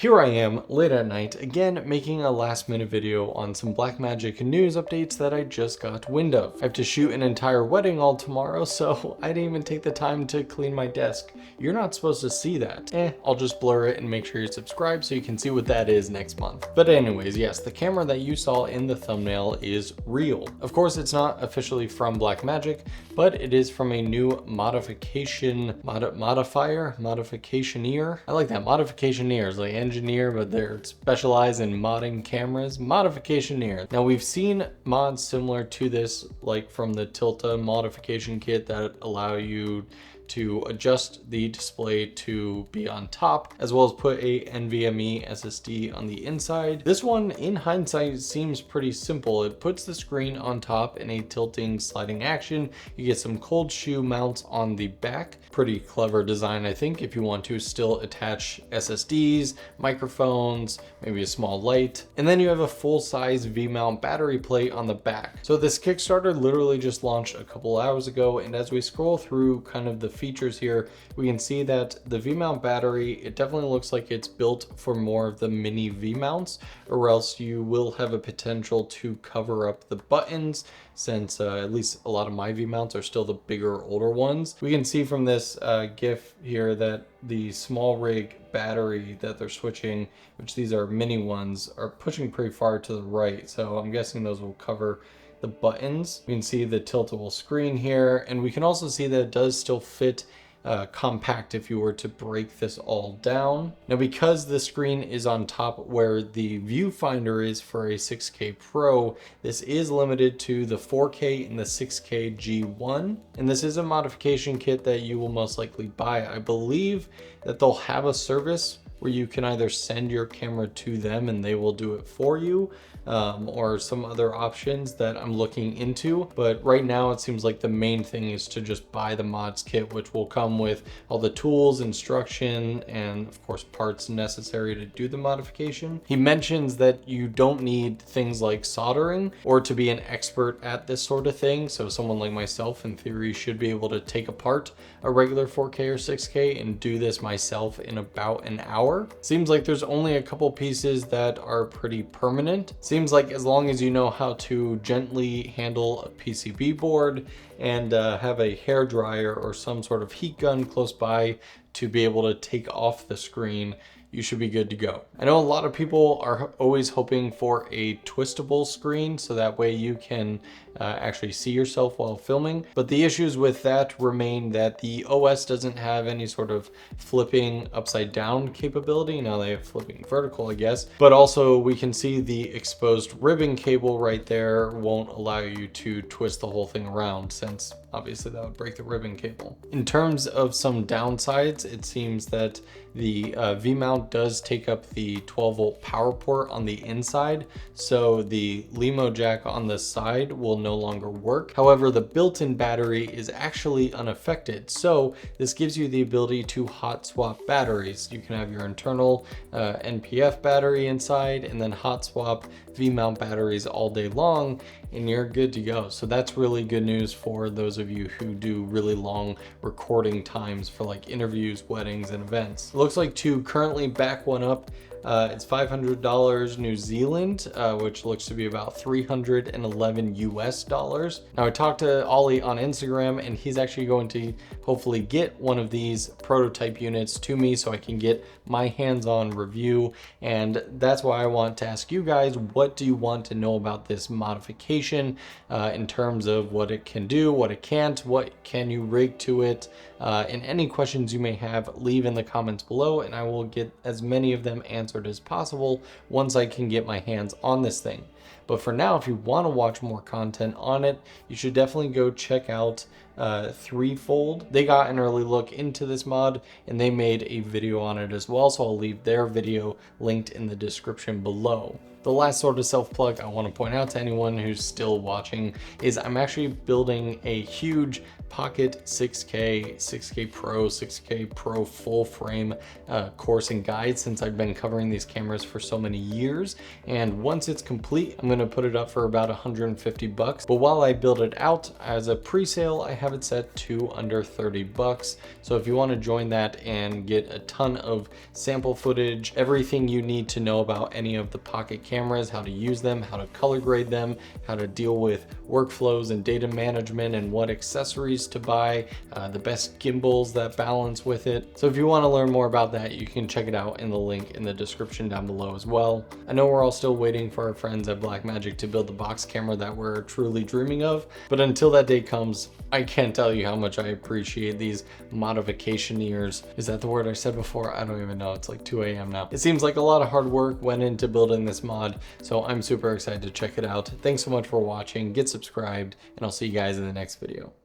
Here I am, late at night, again making a last minute video on some Blackmagic news updates that I just got wind of. I have to shoot an entire wedding all tomorrow, so I didn't even take the time to clean my desk. You're not supposed to see that. I'll just blur it and make sure you're subscribed so you can see what that is next month. But anyways, yes, the camera that you saw in the thumbnail is real. Of course, it's not officially from Blackmagic, but it is from a new modificationeer. I like that, modificationeers, like engineer, but they're specialized in modding cameras. Modificationeer. Now we've seen mods similar to this, like from the 𝗬𝗘𝗙𝗙 modification kit that allow you to adjust the display to be on top, as well as put a NVMe SSD on the inside. This one, in hindsight, seems pretty simple. It puts the screen on top in a tilting sliding action. You get some cold shoe mounts on the back. Pretty clever design, I think, if you want to still attach SSDs, microphones, maybe a small light. And then you have a full-size V-mount battery plate on the back. So this Kickstarter literally just launched a couple hours ago, and as we scroll through kind of the features here, we can see that the V-mount battery, it definitely looks like it's built for more of the mini V-mounts, or else you will have a potential to cover up the buttons, since at least a lot of my V-mounts are still the bigger, older ones. We can see from this GIF here that the small rig battery that they're switching, which these are mini ones, are pushing pretty far to the right. So I'm guessing those will cover the buttons. We can see the tiltable screen here, and we can also see that it does still fit compact if you were to break this all down. Now, because the screen is on top where the viewfinder is for a 6K Pro, this is limited to the 4K and the 6K G1. And this is a modification kit that you will most likely buy. I believe that they'll have a service where you can either send your camera to them and they will do it for you, or some other options that I'm looking into. But right now it seems like the main thing is to just buy the mods kit, which will come with all the tools, instruction, and of course parts necessary to do the modification. He mentions that you don't need things like soldering or to be an expert at this sort of thing. So someone like myself in theory should be able to take apart a regular 4K or 6K and do this myself in about an hour. Seems like there's only a couple pieces that are pretty permanent. Seems like as long as you know how to gently handle a PCB board and have a hair dryer or some sort of heat gun close by to be able to take off the screen, you should be good to go. I know a lot of people are always hoping for a twistable screen so that way you can actually see yourself while filming. But the issues with that remain that the OS doesn't have any sort of flipping upside down capability. Now they have flipping vertical, I guess. But also we can see the exposed ribbon cable right there won't allow you to twist the whole thing around, since obviously that would break the ribbon cable. In terms of some downsides, it seems that the V-mount does take up the 12-volt power port on the inside, so the LEMO jack on the side will no longer work. However, the built-in battery is actually unaffected, so this gives you the ability to hot swap batteries. You can have your internal NPF battery inside and then hot swap V-mount batteries all day long, and you're good to go. So that's really good news for those of you who do really long recording times for like interviews, weddings, and events. It looks like to currently back one up, it's $500 New Zealand, which looks to be about $311 US. Now I talked to 𝗬𝗙𝗙𝗖𝗙 on Instagram, and he's actually going to hopefully get one of these prototype units to me so I can get my hands-on review. And that's why I want to ask you guys, what do you want to know about this modification in terms of what it can do, what it can't, what can you rig to it, and any questions you may have, leave in the comments below, and I will get as many of them answered as possible once I can get my hands on this thing. But for now, if you want to watch more content on it, you should definitely go check out Threefold. They got an early look into this mod and they made a video on it as well, so I'll leave their video linked in the description below. The last sort of self-plug I want to point out to anyone who's still watching is I'm actually building a huge Pocket 6K, 6K Pro, 6K Pro full frame course and guide, since I've been covering these cameras for so many years. And once it's complete, I'm gonna put it up for about 150 bucks. But while I build it out as a pre-sale, I have it set to under 30 bucks. So if you wanna join that and get a ton of sample footage, everything you need to know about any of the Pocket cameras, how to use them, how to color grade them, how to deal with workflows and data management, and what accessories to buy, the best gimbals that balance with it. So if you want to learn more about that, you can check it out in the link in the description down below as well. I know we're all still waiting for our friends at Blackmagic to build the box camera that we're truly dreaming of, but until that day comes, I can't tell you how much I appreciate these modification ears. Is that the word I said before? I don't even know. It's like 2 a.m. now. It seems like a lot of hard work went into building this mod, so I'm super excited to check it out. Thanks so much for watching. Get subscribed, and I'll see you guys in the next video.